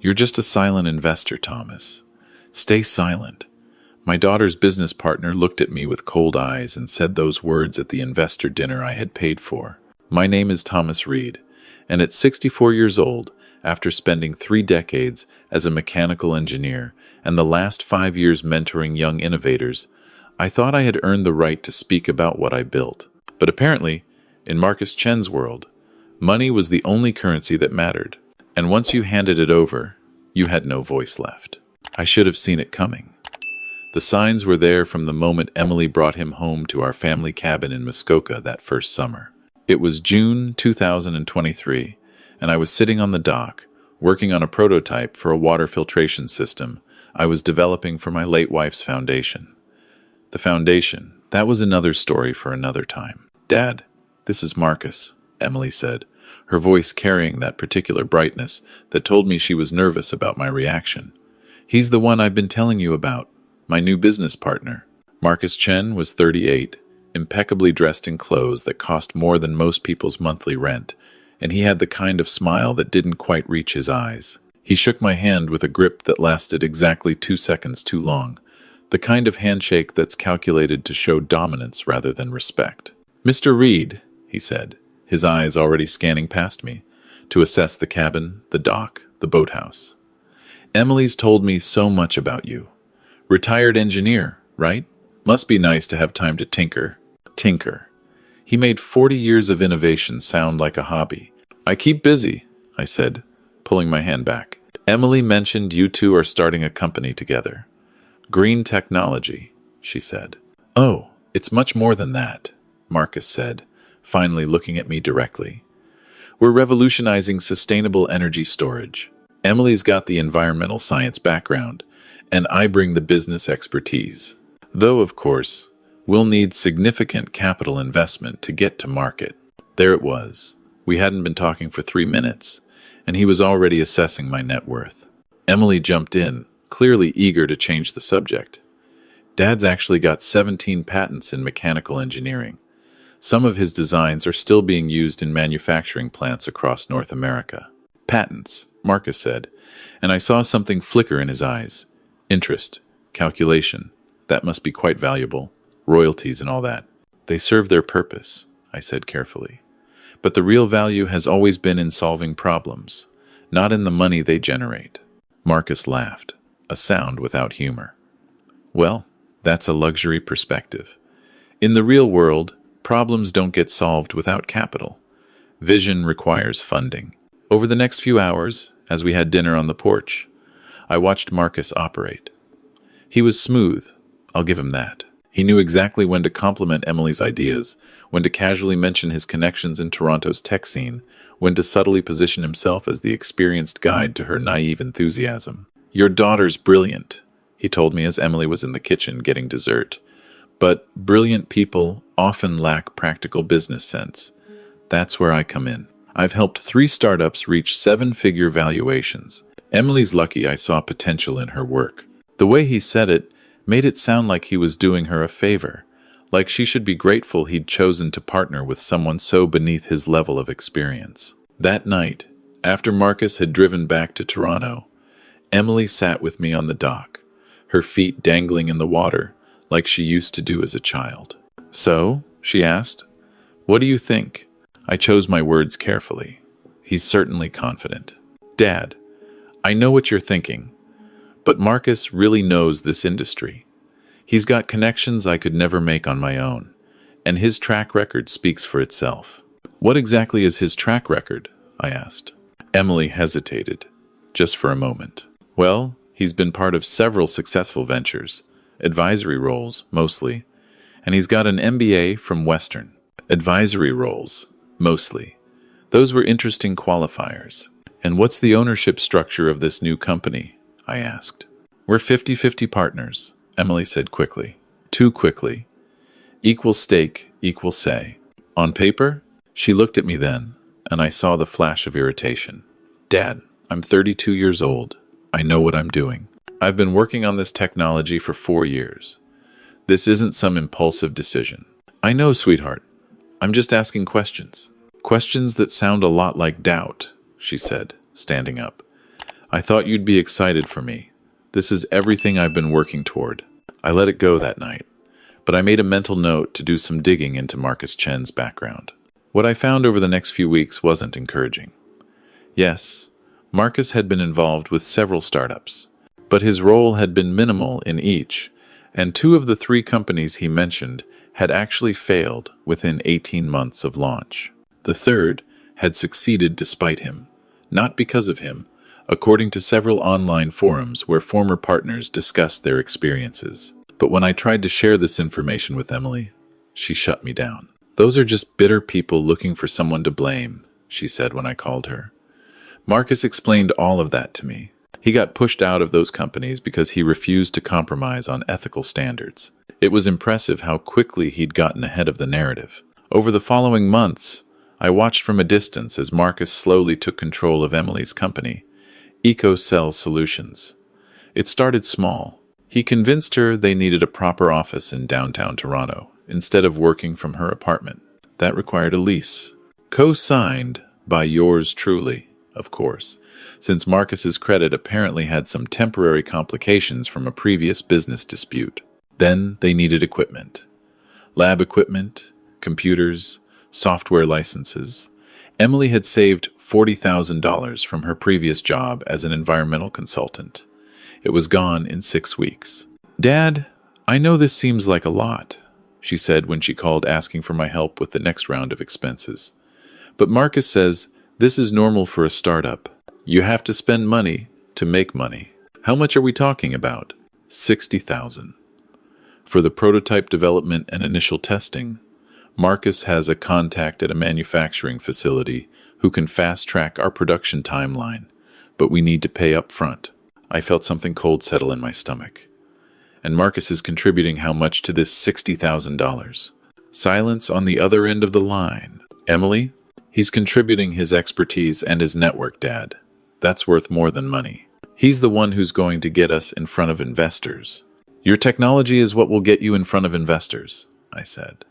You're just a silent investor, Thomas. Stay silent. My daughter's business partner looked at me with cold eyes and said those words at the investor dinner I had paid for. My name is Thomas Reed, and at 64 years old, after spending 3 decades as a mechanical engineer and the last 5 years mentoring young innovators, I thought I had earned the right to speak about what I built. But apparently, in Marcus Chen's world, money was the only currency that mattered, and once you handed it over, you had no voice left. I should have seen it coming. The signs were there from the moment Emily brought him home to our family cabin in Muskoka that first summer. It was June 2023, and I was sitting on the dock, working on a prototype for a water filtration system I was developing for my late wife's foundation. The foundation, that was another story for another time. "Dad, this is Marcus," Emily said, her voice carrying that particular brightness that told me she was nervous about my reaction. "He's the one I've been telling you about, my new business partner." Marcus Chen was 38, impeccably dressed in clothes that cost more than most people's monthly rent, and he had the kind of smile that didn't quite reach his eyes. He shook my hand with a grip that lasted exactly 2 seconds too long, the kind of handshake that's calculated to show dominance rather than respect. "Mr. Reed," he said, his eyes already scanning past me, to assess the cabin, the dock, the boathouse. "Emily's told me so much about you. Retired engineer, right? Must be nice to have time to tinker." Tinker. He made 40 years of innovation sound like a hobby. "I keep busy," I said, pulling my hand back. "Emily mentioned you two are starting a company together." "Green technology," she said. "Oh, it's much more than that," Marcus said, finally looking at me directly. "We're revolutionizing sustainable energy storage. Emily's got the environmental science background, and I bring the business expertise. Though, of course, we'll need significant capital investment to get to market." There it was. We hadn't been talking for 3 minutes, and he was already assessing my net worth. Emily jumped in, clearly eager to change the subject. "Dad's actually got 17 patents in mechanical engineering. Some of his designs are still being used in manufacturing plants across North America." "Patents," Marcus said, and I saw something flicker in his eyes. "Interest, calculation, that must be quite valuable. Royalties and all that." "They serve their purpose," I said carefully. "But the real value has always been in solving problems, not in the money they generate." Marcus laughed, a sound without humor. "Well, that's a luxury perspective. In the real world, problems don't get solved without capital. Vision requires funding." Over the next few hours, as we had dinner on the porch, I watched Marcus operate. He was smooth, I'll give him that. He knew exactly when to compliment Emily's ideas, when to casually mention his connections in Toronto's tech scene, when to subtly position himself as the experienced guide to her naive enthusiasm. "Your daughter's brilliant," he told me as Emily was in the kitchen getting dessert. "But brilliant people often lack practical business sense. That's where I come in. I've helped 3 startups reach 7-figure valuations. Emily's lucky I saw potential in her work." The way he said it made it sound like he was doing her a favor, like she should be grateful he'd chosen to partner with someone so beneath his level of experience. That night, after Marcus had driven back to Toronto, Emily sat with me on the dock, her feet dangling in the water like she used to do as a child. "So," she asked, "what do you think?" I chose my words carefully. "He's certainly confident." "Dad, I know what you're thinking, but Marcus really knows this industry. He's got connections I could never make on my own, and his track record speaks for itself." "What exactly is his track record?" I asked. Emily hesitated, just for a moment. "Well, he's been part of several successful ventures, advisory roles, mostly, and he's got an MBA from Western." Advisory roles, mostly. Those were interesting qualifiers. "And what's the ownership structure of this new company?" I asked. "We're 50-50 partners," Emily said quickly. Too quickly. "Equal stake, equal say." "On paper?" She looked at me then, and I saw the flash of irritation. "Dad, I'm 32 years old. I know what I'm doing. I've been working on this technology for 4 years. This isn't some impulsive decision." "I know, sweetheart. I'm just asking questions." "Questions that sound a lot like doubt," she said, standing up. I thought you'd be excited for me. This is everything I've been working toward. I let it go that night, but I made a mental note to do some digging into Marcus Chen's background. What I found over the next few weeks wasn't encouraging. Yes, Marcus had been involved with several startups, but his role had been minimal in each, and 2 of the 3 companies he mentioned had actually failed within 18 months of launch. The third had succeeded despite him, not because of him, according to several online forums where former partners discussed their experiences. But when I tried to share this information with Emily, she shut me down. "Those are just bitter people looking for someone to blame," she said when I called her. Marcus explained all of that to me. He got pushed out of those companies because he refused to compromise on ethical standards. It was impressive how quickly he'd gotten ahead of the narrative. Over the following months, I watched from a distance as Marcus slowly took control of Emily's company, EcoCell Solutions. It started small. He convinced her they needed a proper office in downtown Toronto, instead of working from her apartment. That required a lease, co-signed by yours truly, of course, since Marcus's credit apparently had some temporary complications from a previous business dispute. Then they needed equipment. Lab equipment, computers, software licenses. Emily had saved $40,000 from her previous job as an environmental consultant. It was gone in 6 weeks. "Dad, I know this seems like a lot," she said when she called asking for my help with the next round of expenses. "But Marcus says this is normal for a startup. You have to spend money to make money." "How much are we talking about?" $60,000. For the prototype development and initial testing, Marcus has a contact at a manufacturing facility who can fast-track our production timeline, but we need to pay up front. I felt something cold settle in my stomach. And Marcus is contributing how much to this $60,000? Silence on the other end of the line. "Emily? He's contributing his expertise and his network, Dad. That's worth more than money. He's the one who's going to get us in front of investors." "Your technology is what will get you in front of investors," I said.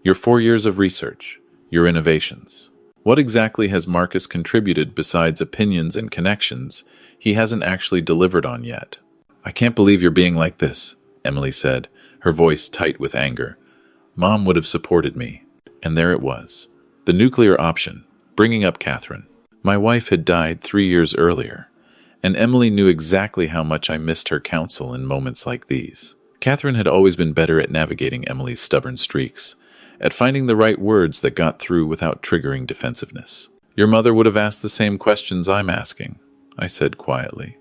"Your 4 years of research, your innovations. What exactly has Marcus contributed besides opinions and connections he hasn't actually delivered on yet?" "I can't believe you're being like this," Emily said, her voice tight with anger. "Mom would have supported me." And there it was. The nuclear option, bringing up Catherine. My wife had died 3 years earlier, and Emily knew exactly how much I missed her counsel in moments like these. Catherine had always been better at navigating Emily's stubborn streaks, at finding the right words that got through without triggering defensiveness. "Your mother would have asked the same questions I'm asking," I said quietly.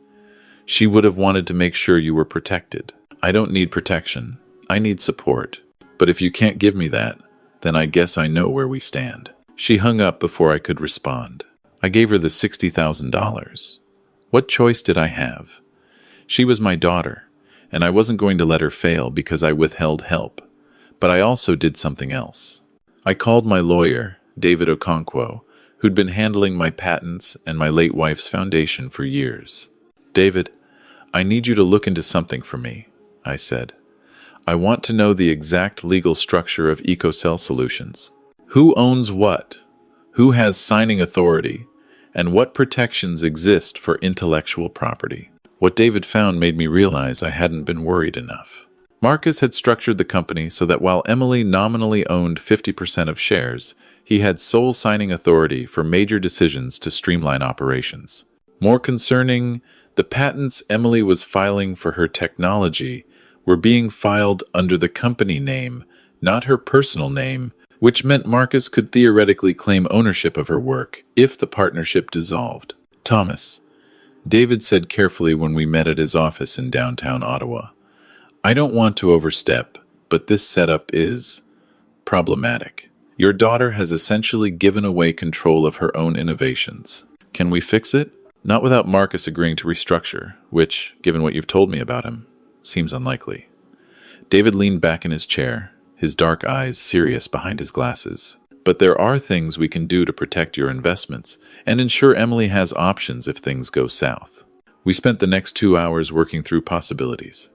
"She would have wanted to make sure you were protected." "I don't need protection. I need support. But if you can't give me that, then I guess I know where we stand." She hung up before I could respond. I gave her the $60,000. What choice did I have? She was my daughter, and I wasn't going to let her fail because I withheld help. But I also did something else. I called my lawyer, David Okonkwo, who'd been handling my patents and my late wife's foundation for years. "David, I need you to look into something for me," I said. "I want to know the exact legal structure of EcoCell Solutions. Who owns what? Who has signing authority? And what protections exist for intellectual property?" What David found made me realize I hadn't been worried enough. Marcus had structured the company so that while Emily nominally owned 50% of shares, he had sole signing authority for major decisions to streamline operations. More concerning, the patents Emily was filing for her technology were being filed under the company name, not her personal name, which meant Marcus could theoretically claim ownership of her work if the partnership dissolved. "Thomas," David said carefully when we met at his office in downtown Ottawa, "I don't want to overstep, but this setup is problematic. Your daughter has essentially given away control of her own innovations. Can we fix it? Not without Marcus agreeing to restructure, which, given what you've told me about him, seems unlikely." David leaned back in his chair, his dark eyes serious behind his glasses. "But there are things we can do to protect your investments and ensure Emily has options if things go south." We spent the next 2 hours working through possibilities.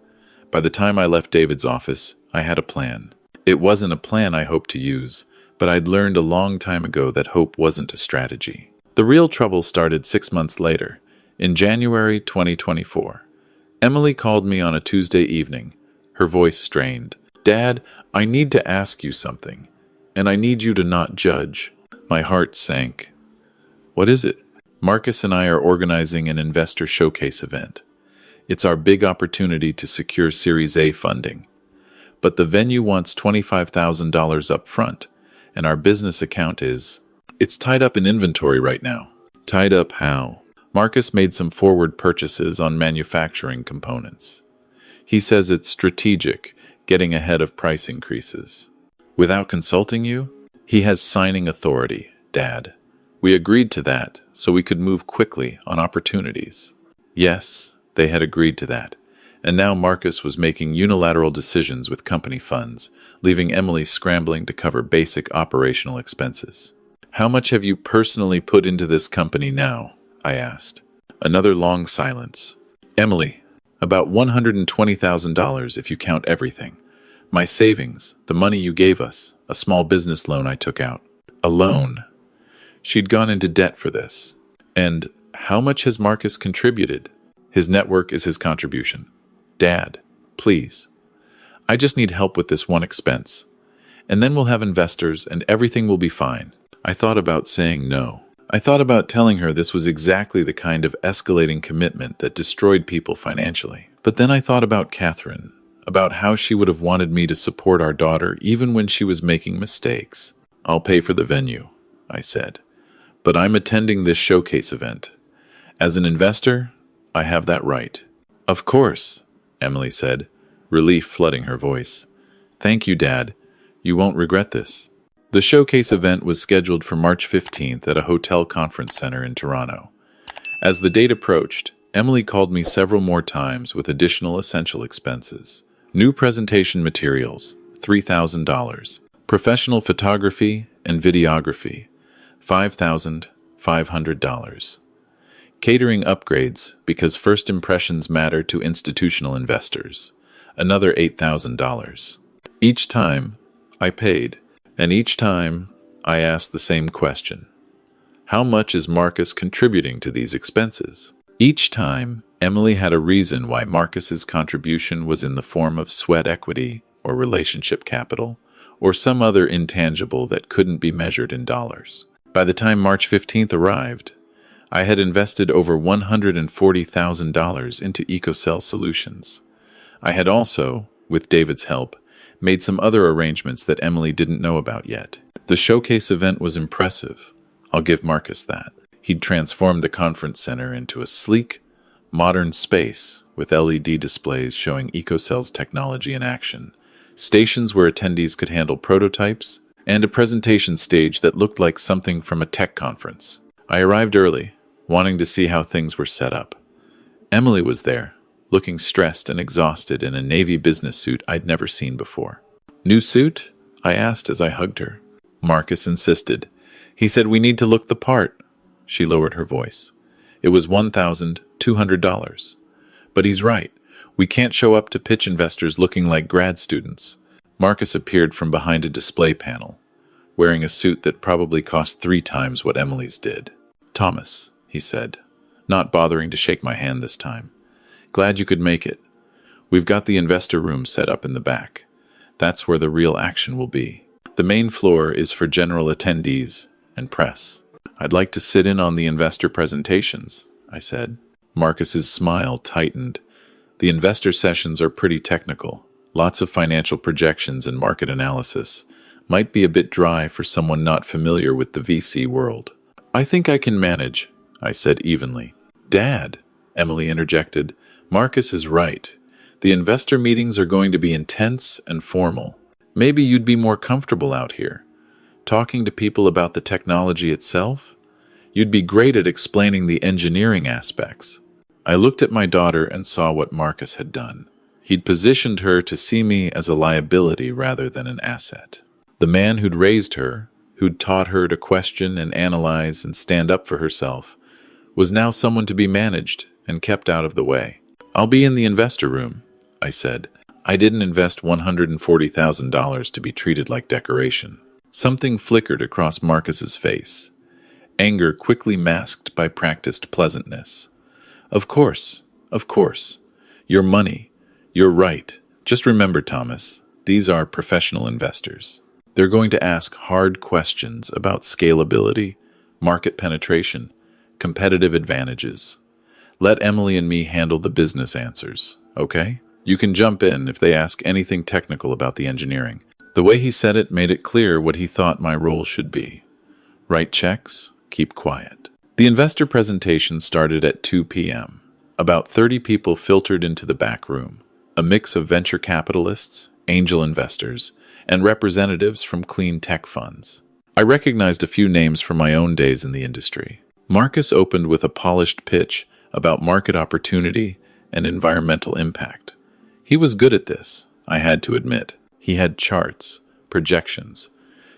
By the time I left David's office, I had a plan. It wasn't a plan I hoped to use, but I'd learned a long time ago that hope wasn't a strategy. The real trouble started 6 months later, In January 2024, Emily called me on a Tuesday evening, her voice strained. "Dad, I need to ask you something, and I need you to not judge." My heart sank. "What is it?" "Marcus and I are organizing an investor showcase event. It's our big opportunity to secure Series A funding. But the venue wants $25,000 up front, and our business account it's tied up in inventory right now." "Tied up how?" "Marcus made some forward purchases on manufacturing components. He says it's strategic, getting ahead of price increases." "Without consulting you?" "He has signing authority, Dad. We agreed to that so we could move quickly on opportunities." Yes, they had agreed to that. And now Marcus was making unilateral decisions with company funds, leaving Emily scrambling to cover basic operational expenses. "How much have you personally put into this company now?" I asked. Another long silence. "Emily, about $120,000 if you count everything. My savings, the money you gave us, a small business loan I took out." "A loan?" She'd gone into debt for this. "And how much has Marcus contributed?" "His network is his contribution." "Dad, please. I just need help with this one expense. And then we'll have investors and everything will be fine." I thought about saying no. I thought about telling her this was exactly the kind of escalating commitment that destroyed people financially. But then I thought about Catherine, about how she would have wanted me to support our daughter even when she was making mistakes. "I'll pay for the venue," I said. "But I'm attending this showcase event. As an investor, I have that right." "Of course," Emily said, relief flooding her voice. "Thank you, Dad. You won't regret this." The showcase event was scheduled for March 15th at a hotel conference center in Toronto. As the date approached, Emily called me several more times with additional essential expenses. New presentation materials, $3,000. Professional photography and videography, $5,500. Catering upgrades, because first impressions matter to institutional investors, another $8,000. Each time, I paid. And each time, I asked the same question. How much is Marcus contributing to these expenses? Each time, Emily had a reason why Marcus's contribution was in the form of sweat equity or relationship capital, or some other intangible that couldn't be measured in dollars. By the time March 15th arrived, I had invested over $140,000 into EcoCell solutions. I had also, with David's help, made some other arrangements that Emily didn't know about yet. The showcase event was impressive. I'll give Marcus that. He'd transformed the conference center into a sleek, modern space with LED displays showing EcoCell's technology in action, stations where attendees could handle prototypes, and a presentation stage that looked like something from a tech conference. I arrived early, wanting to see how things were set up. Emily was there, looking stressed and exhausted in a navy business suit I'd never seen before. "New suit?" I asked as I hugged her. Marcus insisted. He said we need to look the part. She lowered her voice. It was $1,200. "But he's right. We can't show up to pitch investors looking like grad students." Marcus appeared from behind a display panel, wearing a suit that probably cost 3 times what Emily's did. "Thomas," he said, not bothering to shake my hand this time. "Glad you could make it. We've got the investor room set up in the back. That's where the real action will be. The main floor is for general attendees and press." "I'd like to sit in on the investor presentations," I said. Marcus's smile tightened. "The investor sessions are pretty technical. Lots of financial projections and market analysis. Might be a bit dry for someone not familiar with the VC world." "I think I can manage," I said evenly. "Dad," Emily interjected, "Marcus is right. The investor meetings are going to be intense and formal. Maybe you'd be more comfortable out here, talking to people about the technology itself. You'd be great at explaining the engineering aspects." I looked at my daughter and saw what Marcus had done. He'd positioned her to see me as a liability rather than an asset. The man who'd raised her, who'd taught her to question and analyze and stand up for herself, was now someone to be managed and kept out of the way. "I'll be in the investor room," I said. I didn't invest $140,000 to be treated like decoration. Something flickered across Marcus's face, anger quickly masked by practiced pleasantness. Of course, of course. Your money. You're right. Just remember, Thomas, these are professional investors. They're going to ask hard questions about scalability, market penetration, competitive advantages. Let Emily and me handle the business answers, okay? You can jump in if they ask anything technical about the engineering. The way he said it made it clear what he thought my role should be. Write checks, keep quiet. The investor presentation started at 2 p.m. About 30 people filtered into the back room, a mix of venture capitalists, angel investors, and representatives from clean tech funds. I recognized a few names from my own days in the industry. Marcus opened with a polished pitch about market opportunity and environmental impact. He was good at this, I had to admit. He had charts, projections,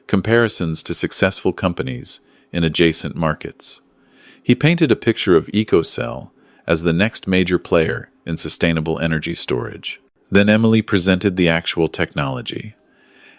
comparisons to successful companies in adjacent markets. He painted a picture of EcoCell as the next major player in sustainable energy storage. Then Emily presented the actual technology.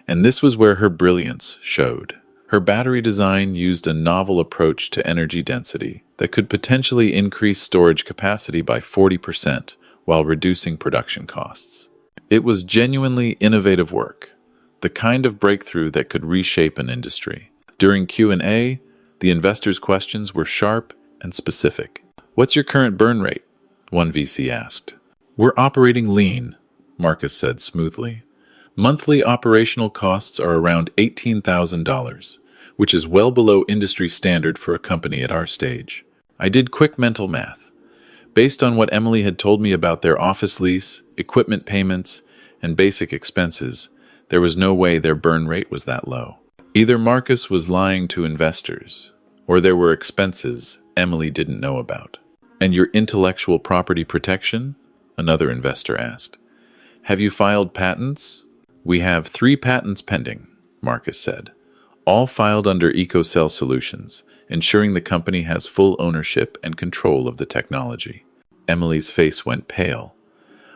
And this was where her brilliance showed. Her battery design used a novel approach to energy density that could potentially increase storage capacity by 40% while reducing production costs. It was genuinely innovative work, the kind of breakthrough that could reshape an industry. During Q&A, the investors' questions were sharp and specific. "What's your current burn rate?" one VC asked. "We're operating lean," Marcus said smoothly. "Monthly operational costs are around $18,000, which is well below industry standard for a company at our stage." I did quick mental math. Based on what Emily had told me about their office lease, equipment payments, and basic expenses, there was no way their burn rate was that low. Either Marcus was lying to investors, or there were expenses Emily didn't know about. "And your intellectual property protection?" another investor asked. "Have you filed patents?" "We have 3 patents pending," Marcus said, "all filed under EcoCell Solutions, ensuring the company has full ownership and control of the technology." Emily's face went pale.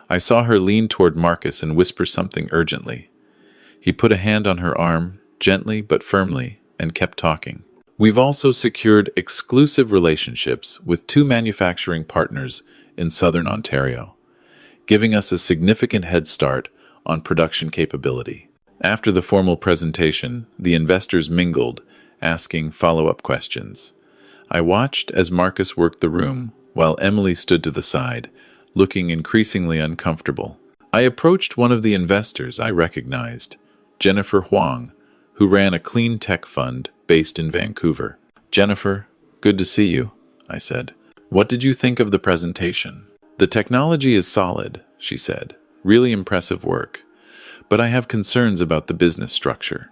I saw her lean toward Marcus and whisper something urgently. He put a hand on her arm, gently but firmly, and kept talking. "We've also secured exclusive relationships with 2 manufacturing partners in Southern Ontario, giving us a significant head start on production capability." After the formal presentation, the investors mingled, asking follow-up questions. I watched as Marcus worked the room, while Emily stood to the side, looking increasingly uncomfortable. I approached one of the investors I recognized, Jennifer Huang, who ran a clean tech fund based in Vancouver. "Jennifer, good to see you," I said. "What did you think of the presentation?" "The technology is solid," she said. "Really impressive work. But I have concerns about the business structure.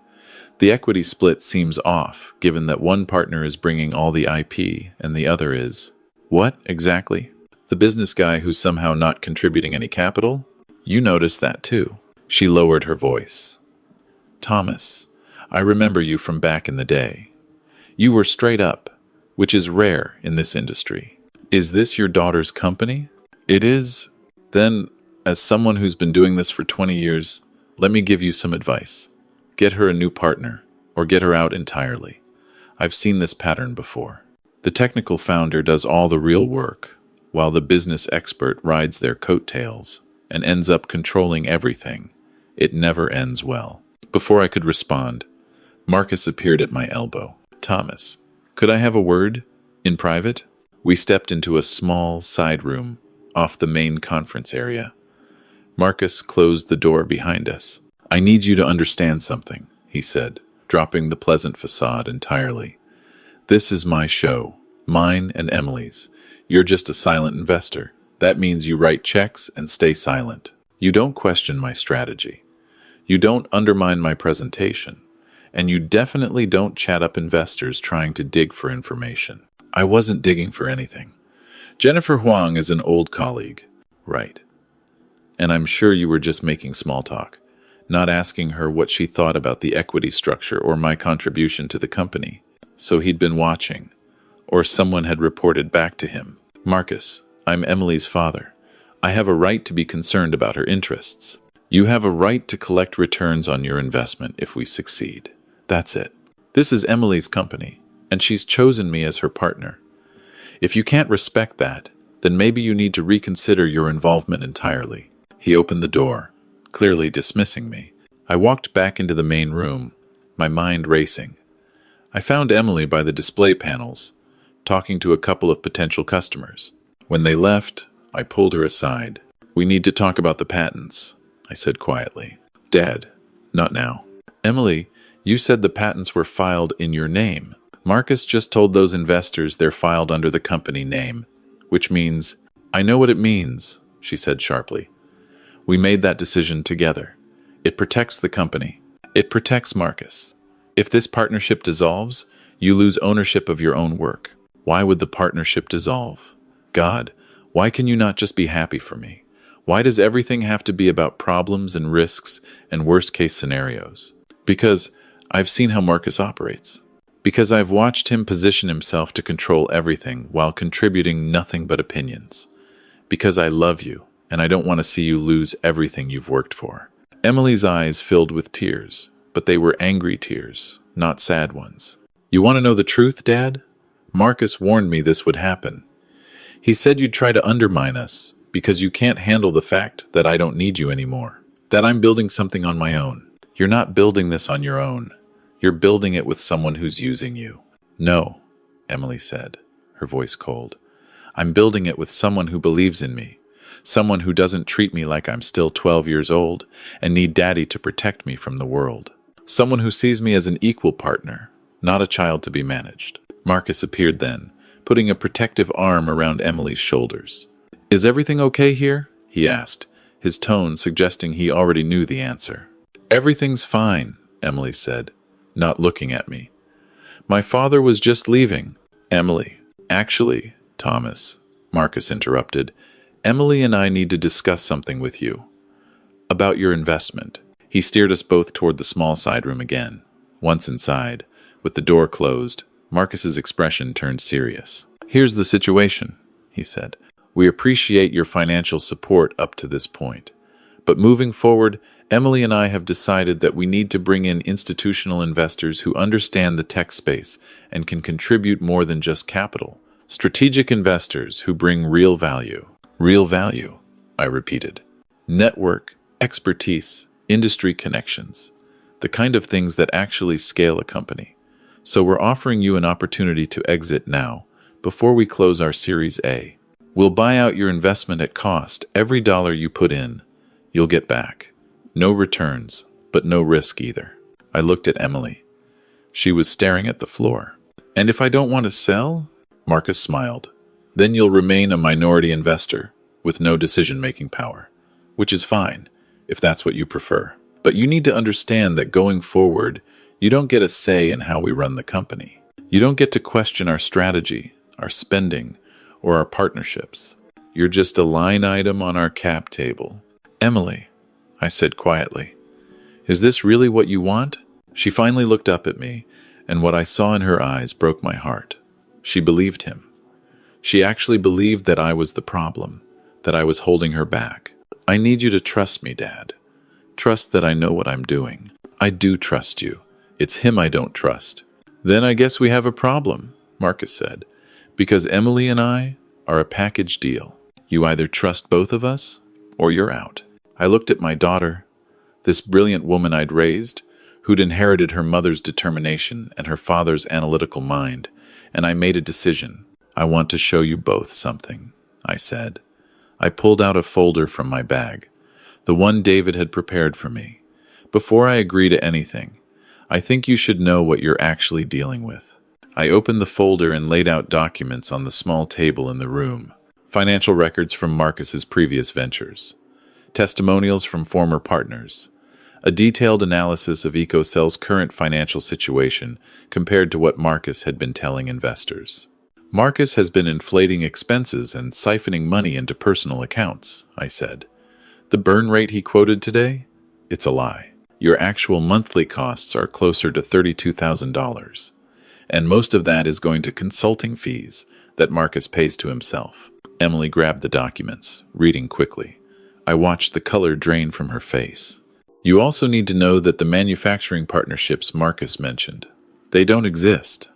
The equity split seems off, given that one partner is bringing all the IP and the other is—" "What, exactly? The business guy who's somehow not contributing any capital? You noticed that too." She lowered her voice. "Thomas, I remember you from back in the day. You were straight up, which is rare in this industry. Is this your daughter's company?" "It is." "Then, as someone who's been doing this for 20 years, let me give you some advice. Get her a new partner, or get her out entirely. I've seen this pattern before. The technical founder does all the real work, while the business expert rides their coattails and ends up controlling everything. It never ends well." Before I could respond, Marcus appeared at my elbow. "Thomas, could I have a word? In private?" We stepped into a small side room off the main conference area. Marcus closed the door behind us. "I need you to understand something," he said, dropping the pleasant facade entirely. "This is my show, mine and Emily's. You're just a silent investor. That means you write checks and stay silent. You don't question my strategy. You don't undermine my presentation. And you definitely don't chat up investors trying to dig for information." I wasn't digging for anything. "Jennifer Huang is an old colleague." "Right. And I'm sure you were just making small talk, not asking her what she thought about the equity structure or my contribution to the company." So he'd been watching, or someone had reported back to him. "Marcus, I'm Emily's father. I have a right to be concerned about her interests. You have a right to collect returns on your investment if we succeed. That's it. This is Emily's company, and she's chosen me as her partner. If you can't respect that, then maybe you need to reconsider your involvement entirely. He opened the door, clearly dismissing me. I walked back into the main room, my mind racing. I found Emily by the display panels, talking to a couple of potential customers. When they left, I pulled her aside. "We need to talk about the patents," I said quietly. "Dad, not now." "Emily, you said the patents were filed in your name. Marcus just told those investors they're filed under the company name, which means—" "I know what it means," she said sharply. "We made that decision together. It protects the company. It protects Marcus. If this partnership dissolves, you lose ownership of your own work. Why would the partnership dissolve? God, why can you not just be happy for me? Why does everything have to be about problems and risks and worst-case scenarios? Because I've seen how Marcus operates. Because I've watched him position himself to control everything while contributing nothing but opinions. Because I love you, and I don't want to see you lose everything you've worked for." Emily's eyes filled with tears, but they were angry tears, not sad ones. "You want to know the truth, Dad? Marcus warned me this would happen. He said you'd try to undermine us because you can't handle the fact that I don't need you anymore, that I'm building something on my own. You're not building this on your own. You're building it with someone who's using you." "No," Emily said, her voice cold. "I'm building it with someone who believes in me, someone who doesn't treat me like I'm still 12 years old and need Daddy to protect me from the world. Someone who sees me as an equal partner, not a child to be managed." Marcus appeared then, putting a protective arm around Emily's shoulders. "Is everything okay here?" he asked, his tone suggesting he already knew the answer. "Everything's fine," Emily said, not looking at me. "My father was just leaving." "Emily, actually, Thomas," Marcus interrupted, "Emily and I need to discuss something with you. About your investment." He steered us both toward the small side room again. Once inside, with the door closed, Marcus's expression turned serious. "Here's the situation," he said. "We appreciate your financial support up to this point. But moving forward, Emily and I have decided that we need to bring in institutional investors who understand the tech space and can contribute more than just capital. Strategic investors who bring real value." "Real value," I repeated. "Network, expertise, industry connections. The kind of things that actually scale a company. So we're offering you an opportunity to exit now, before we close our Series A. We'll buy out your investment at cost. Every dollar you put in, you'll get back. No returns, but no risk either." I looked at Emily. She was staring at the floor. "And if I don't want to sell?" Marcus smiled. "Then you'll remain a minority investor, with no decision-making power. Which is fine, if that's what you prefer. But you need to understand that going forward, you don't get a say in how we run the company. You don't get to question our strategy, our spending, or our partnerships. You're just a line item on our cap table." "Emily," I said quietly, "is this really what you want?" She finally looked up at me, and what I saw in her eyes broke my heart. She believed him. She actually believed that I was the problem, that I was holding her back. "I need you to trust me, Dad. Trust that I know what I'm doing." "I do trust you. It's him I don't trust." "Then I guess we have a problem," Marcus said, "because Emily and I are a package deal. You either trust both of us, or you're out." I looked at my daughter, this brilliant woman I'd raised, who'd inherited her mother's determination and her father's analytical mind, and I made a decision. "I want to show you both something," I said. I pulled out a folder from my bag, the one David had prepared for me. "Before I agree to anything, I think you should know what you're actually dealing with." I opened the folder and laid out documents on the small table in the room. Financial records from Marcus's previous ventures, testimonials from former partners, a detailed analysis of EcoCell's current financial situation compared to what Marcus had been telling investors. "Marcus has been inflating expenses and siphoning money into personal accounts," I said. "The burn rate he quoted today? It's a lie. Your actual monthly costs are closer to $32,000, and most of that is going to consulting fees that Marcus pays to himself." Emily grabbed the documents, reading quickly. I watched the color drain from her face. "You also need to know that the manufacturing partnerships Marcus mentioned, they don't exist."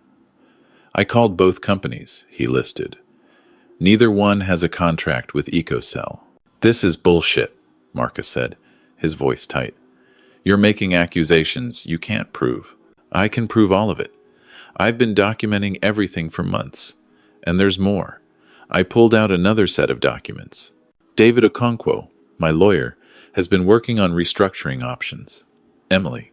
I called both companies, he listed. Neither one has a contract with EcoCell. This is bullshit, Marcus said, his voice tight. You're making accusations you can't prove. I can prove all of it. I've been documenting everything for months. And there's more. I pulled out another set of documents. David Okonkwo, my lawyer, has been working on restructuring options. Emily,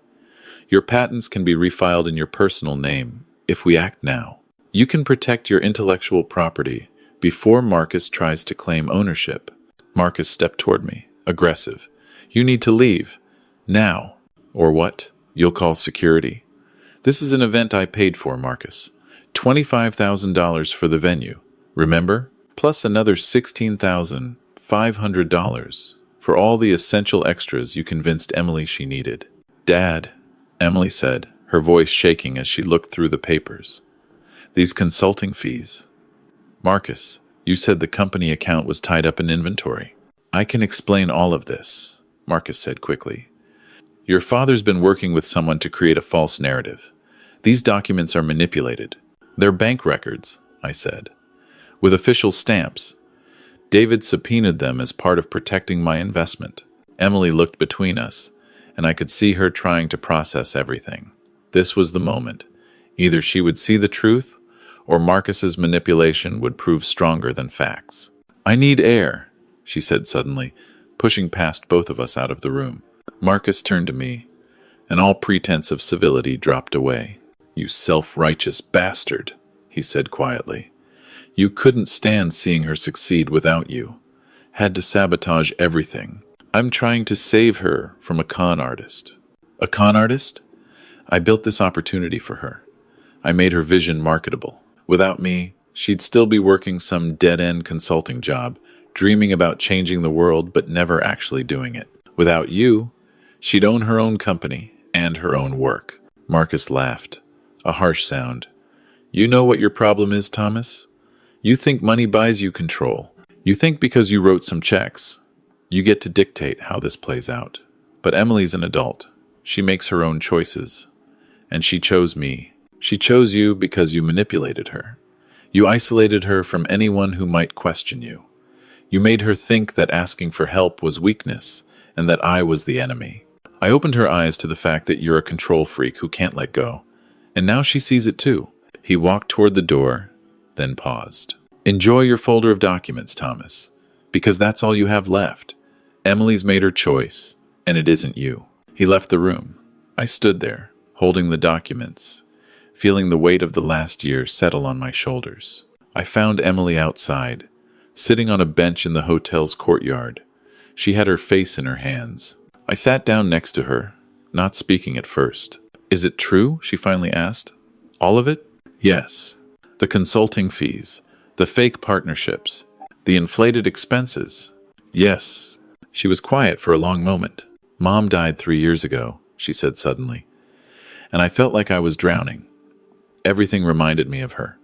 your patents can be refiled in your personal name if we act now. You can protect your intellectual property before Marcus tries to claim ownership. Marcus stepped toward me, aggressive. You need to leave. Now. Or what? You'll call security? This is an event I paid for, Marcus. $25,000 for the venue. Remember? Plus another $16,500 for all the essential extras you convinced Emily she needed. Dad, Emily said, her voice shaking as she looked through the papers. These consulting fees. Marcus, you said the company account was tied up in inventory. I can explain all of this, Marcus said quickly. Your father's been working with someone to create a false narrative. These documents are manipulated. They're bank records, I said, with official stamps. David subpoenaed them as part of protecting my investment. Emily looked between us, and I could see her trying to process everything. This was the moment. Either she would see the truth, or Marcus's manipulation would prove stronger than facts. I need air, she said suddenly, pushing past both of us out of the room. Marcus turned to me, and all pretense of civility dropped away. You self-righteous bastard, he said quietly. You couldn't stand seeing her succeed without you. Had to sabotage everything. I'm trying to save her from a con artist. A con artist? I built this opportunity for her. I made her vision marketable. Without me, she'd still be working some dead-end consulting job, dreaming about changing the world but never actually doing it. Without you, she'd own her own company and her own work. Marcus laughed, a harsh sound. You know what your problem is, Thomas? You think money buys you control. You think because you wrote some checks, you get to dictate how this plays out. But Emily's an adult. She makes her own choices. And she chose me. She chose you because you manipulated her. You isolated her from anyone who might question you. You made her think that asking for help was weakness and that I was the enemy. I opened her eyes to the fact that you're a control freak who can't let go. And now she sees it too. He walked toward the door, then paused. Enjoy your folder of documents, Thomas, because that's all you have left. Emily's made her choice, and it isn't you. He left the room. I stood there, holding the documents, feeling the weight of the last year settle on my shoulders. I found Emily outside, sitting on a bench in the hotel's courtyard. She had her face in her hands. I sat down next to her, not speaking at first. Is it true? She finally asked. All of it? Yes. The consulting fees, the fake partnerships, the inflated expenses. Yes. She was quiet for a long moment. Mom died 3 years ago, she said suddenly, and I felt like I was drowning. Everything reminded me of her.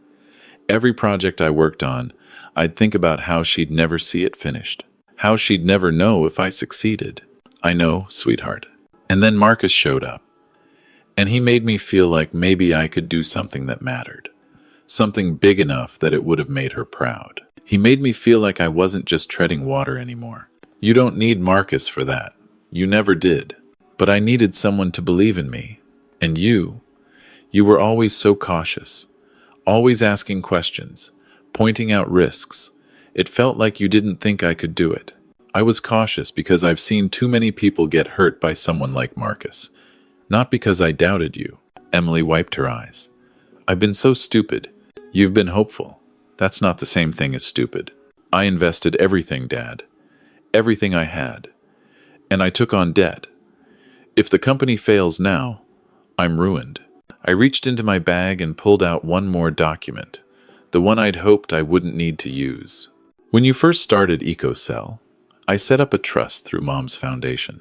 Every project I worked on, I'd think about how she'd never see it finished, how she'd never know if I succeeded. I know, sweetheart. And then Marcus showed up, and he made me feel like maybe I could do something that mattered, something big enough that it would have made her proud. He made me feel like I wasn't just treading water anymore. You don't need Marcus for that. You never did. But I needed someone to believe in me. And you were always so cautious, always asking questions, pointing out risks. It felt like you didn't think I could do it. I was cautious because I've seen too many people get hurt by someone like Marcus. Not because I doubted you. Emily wiped her eyes. I've been so stupid. You've been hopeful. That's not the same thing as stupid. I invested everything, Dad. Everything I had. And I took on debt. If the company fails now, I'm ruined. I reached into my bag and pulled out one more document, the one I'd hoped I wouldn't need to use. When you first started EcoCell, I set up a trust through Mom's foundation.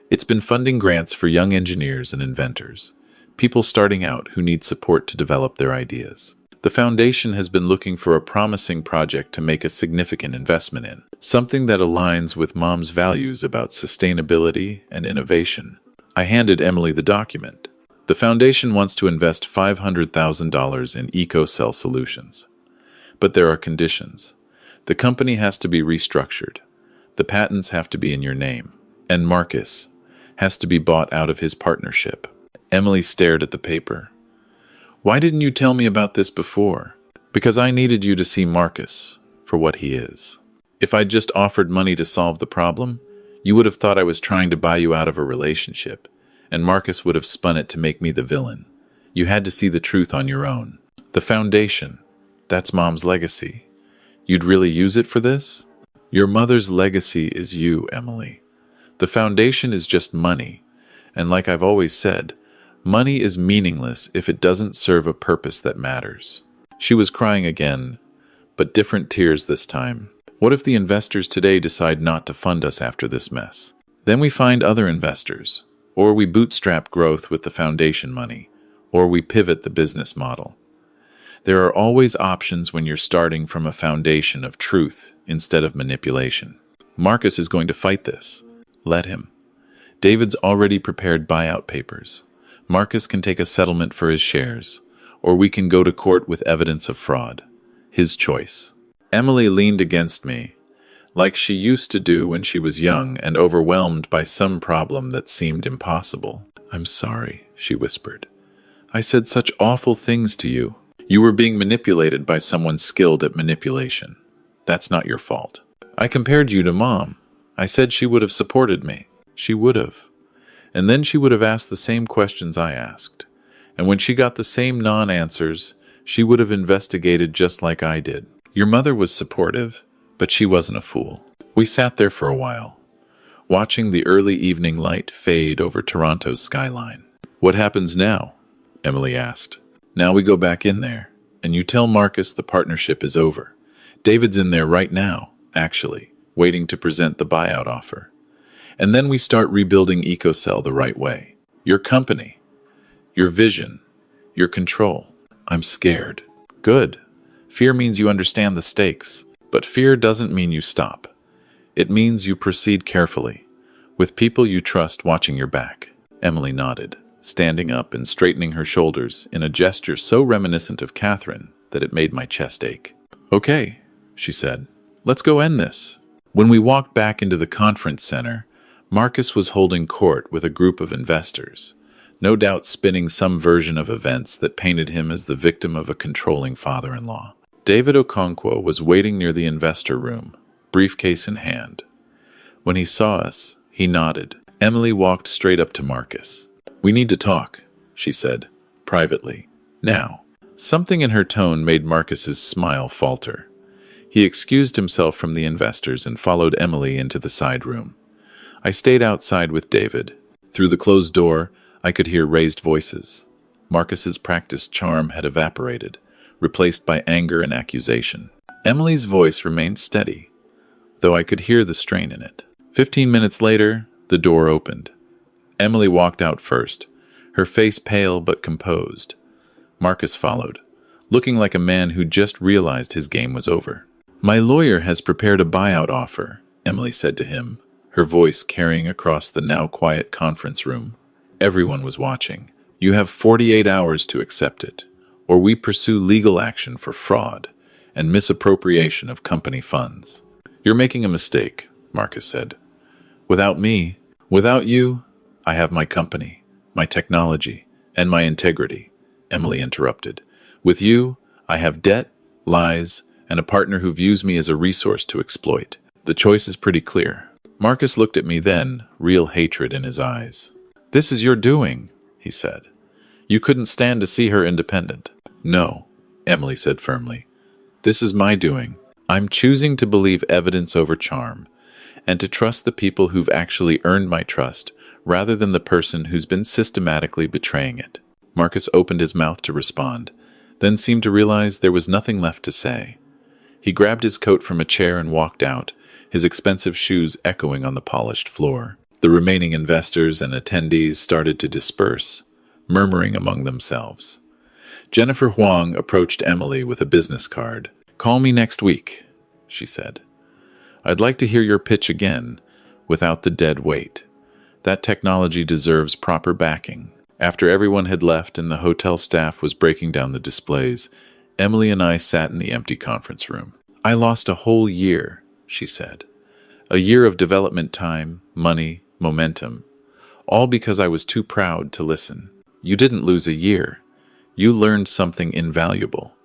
It's been funding grants for young engineers and inventors, people starting out who need support to develop their ideas. The foundation has been looking for a promising project to make a significant investment in, something that aligns with Mom's values about sustainability and innovation. I handed Emily the document. The foundation wants to invest $500,000 in EcoCell solutions. But there are conditions. The company has to be restructured. The patents have to be in your name. And Marcus has to be bought out of his partnership. Emily stared at the paper. Why didn't you tell me about this before? Because I needed you to see Marcus for what he is. If I'd just offered money to solve the problem, you would have thought I was trying to buy you out of a relationship, and Marcus would have spun it to make me the villain. You had to see the truth on your own. The foundation, that's Mom's legacy. You'd really use it for this? Your mother's legacy is you, Emily. The foundation is just money, and like I've always said, money is meaningless if it doesn't serve a purpose that matters. She was crying again, but different tears this time. What if the investors today decide not to fund us after this mess? Then we find other investors, or we bootstrap growth with the foundation money, or we pivot the business model. There are always options when you're starting from a foundation of truth instead of manipulation. Marcus is going to fight this. Let him. David's already prepared buyout papers. Marcus can take a settlement for his shares, or we can go to court with evidence of fraud. His choice. Emily leaned against me, like she used to do when she was young and overwhelmed by some problem that seemed impossible. I'm sorry, she whispered. I said such awful things to you. You were being manipulated by someone skilled at manipulation. That's not your fault. I compared you to Mom. I said she would have supported me. She would have. And then she would have asked the same questions I asked. And when she got the same non-answers, she would have investigated just like I did. Your mother was supportive, but she wasn't a fool. We sat there for a while, watching the early evening light fade over Toronto's skyline. What happens now? Emily asked. Now we go back in there, and you tell Marcus the partnership is over. David's in there right now, actually, waiting to present the buyout offer. And then we start rebuilding EcoCell the right way. Your company, your vision, your control. I'm scared. Good. Fear means you understand the stakes, but fear doesn't mean you stop. It means you proceed carefully, with people you trust watching your back. Emily nodded, standing up and straightening her shoulders in a gesture so reminiscent of Catherine that it made my chest ache. Okay, she said. Let's go end this. When we walked back into the conference center, Marcus was holding court with a group of investors, no doubt spinning some version of events that painted him as the victim of a controlling father-in-law. David Okonkwo was waiting near the investor room, briefcase in hand. When he saw us, he nodded. Emily walked straight up to Marcus. We need to talk, she said, privately. Now. Something in her tone made Marcus's smile falter. He excused himself from the investors and followed Emily into the side room. I stayed outside with David. Through the closed door, I could hear raised voices. Marcus's practiced charm had evaporated, replaced by anger and accusation. Emily's voice remained steady, though I could hear the strain in it. 15 minutes later, the door opened. Emily walked out first, her face pale but composed. Marcus followed, looking like a man who just realized his game was over. My lawyer has prepared a buyout offer, Emily said to him, her voice carrying across the now quiet conference room. Everyone was watching. You have 48 hours to accept it, or we pursue legal action for fraud and misappropriation of company funds. You're making a mistake, Marcus said. Without me, without you, I have my company, my technology, and my integrity, Emily interrupted. With you, I have debt, lies, and a partner who views me as a resource to exploit. The choice is pretty clear. Marcus looked at me then, real hatred in his eyes. This is your doing, he said. You couldn't stand to see her independent. No, Emily said firmly. This is my doing. I'm choosing to believe evidence over charm, and to trust the people who've actually earned my trust, rather than the person who's been systematically betraying it. Marcus opened his mouth to respond, then seemed to realize there was nothing left to say. He grabbed his coat from a chair and walked out, his expensive shoes echoing on the polished floor. The remaining investors and attendees started to disperse, murmuring among themselves. Jennifer Huang approached Emily with a business card. Call me next week, she said. I'd like to hear your pitch again, without the dead weight. That technology deserves proper backing. After everyone had left and the hotel staff was breaking down the displays, Emily and I sat in the empty conference room. I lost a whole year, she said. A year of development time, money, momentum, all because I was too proud to listen. You didn't lose a year. You learned something invaluable.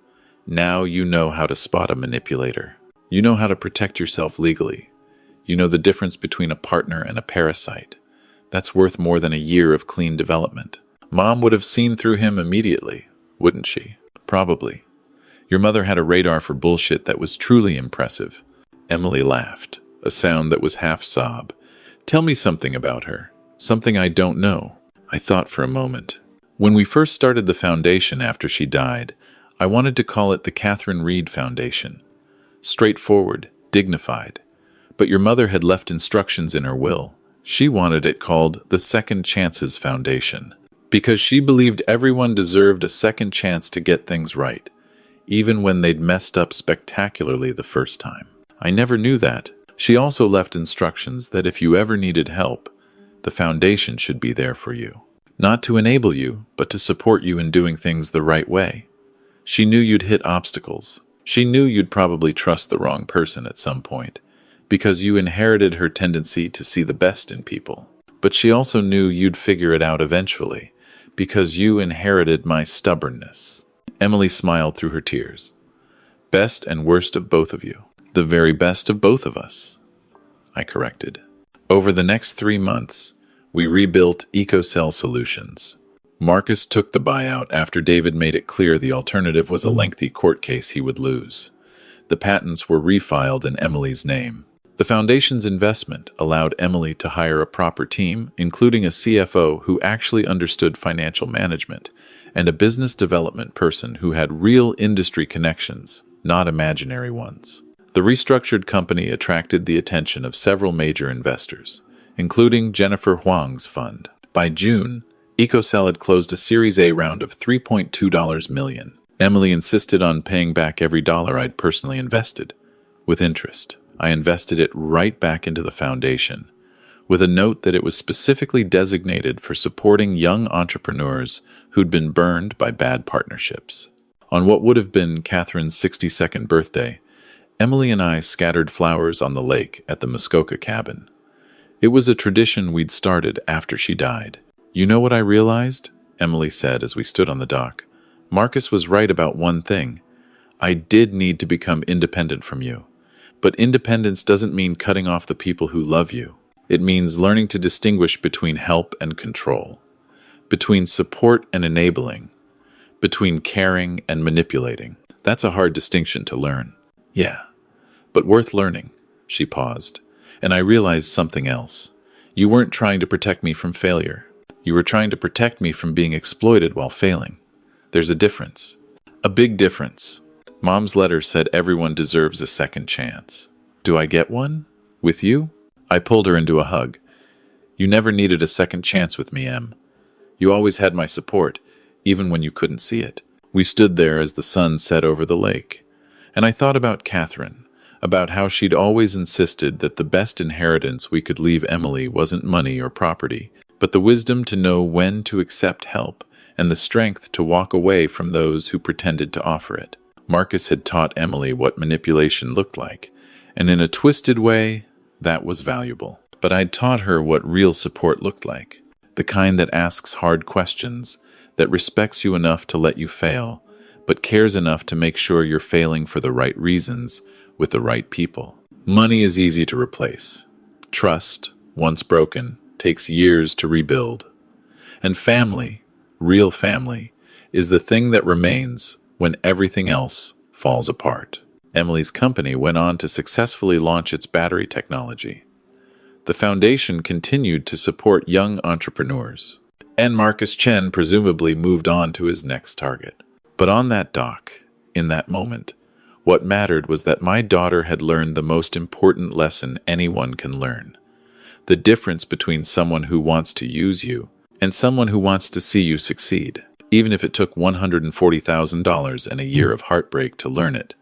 Now you know how to spot a manipulator. You know how to protect yourself legally. You know the difference between a partner and a parasite. That's worth more than a year of clean development. Mom would have seen through him immediately, wouldn't she? Probably. Your mother had a radar for bullshit that was truly impressive. Emily laughed, a sound that was half sob. Tell me something about her. Something I don't know. I thought for a moment. When we first started the foundation after she died, I wanted to call it the Catherine Reed Foundation. Straightforward, dignified. But your mother had left instructions in her will. She wanted it called the Second Chances Foundation, because she believed everyone deserved a second chance to get things right, even when they'd messed up spectacularly the first time. I never knew that. She also left instructions that if you ever needed help, the foundation should be there for you. Not to enable you, but to support you in doing things the right way. She knew you'd hit obstacles. She knew you'd probably trust the wrong person at some point, because you inherited her tendency to see the best in people. But she also knew you'd figure it out eventually, because you inherited my stubbornness. Emily smiled through her tears. Best and worst of both of you. The very best of both of us, I corrected. Over the next 3 months, we rebuilt EcoCell Solutions. Marcus took the buyout after David made it clear the alternative was a lengthy court case he would lose. The patents were refiled in Emily's name. The foundation's investment allowed Emily to hire a proper team, including a CFO who actually understood financial management, and a business development person who had real industry connections, not imaginary ones. The restructured company attracted the attention of several major investors, including Jennifer Huang's fund. By June, EcoCell had closed a Series A round of $3.2 million. Emily insisted on paying back every dollar I'd personally invested, with interest. I invested it right back into the foundation, with a note that it was specifically designated for supporting young entrepreneurs who'd been burned by bad partnerships. On what would have been Catherine's 62nd birthday, Emily and I scattered flowers on the lake at the Muskoka cabin. It was a tradition we'd started after she died. You know what I realized? Emily said as we stood on the dock. Marcus was right about one thing. I did need to become independent from you. But independence doesn't mean cutting off the people who love you. It means learning to distinguish between help and control, between support and enabling, between caring and manipulating. That's a hard distinction to learn. Yeah, but worth learning. She paused, and I realized something else. You weren't trying to protect me from failure. You were trying to protect me from being exploited while failing. There's a difference. A big difference. Mom's letter said everyone deserves a second chance. Do I get one? With you? I pulled her into a hug. You never needed a second chance with me, Em. You always had my support, even when you couldn't see it. We stood there as the sun set over the lake, and I thought about Catherine, about how she'd always insisted that the best inheritance we could leave Emily wasn't money or property, but the wisdom to know when to accept help and the strength to walk away from those who pretended to offer it. Marcus had taught Emily what manipulation looked like, and in a twisted way, that was valuable. But I'd taught her what real support looked like, the kind that asks hard questions, that respects you enough to let you fail, but cares enough to make sure you're failing for the right reasons, with the right people. Money is easy to replace. Trust, once broken, takes years to rebuild. And family, real family, is the thing that remains when everything else falls apart. Emily's company went on to successfully launch its battery technology. The foundation continued to support young entrepreneurs, and Marcus Chen presumably moved on to his next target. But on that dock, in that moment, what mattered was that my daughter had learned the most important lesson anyone can learn. The difference between someone who wants to use you and someone who wants to see you succeed, even if it took $140,000 and a year of heartbreak to learn it.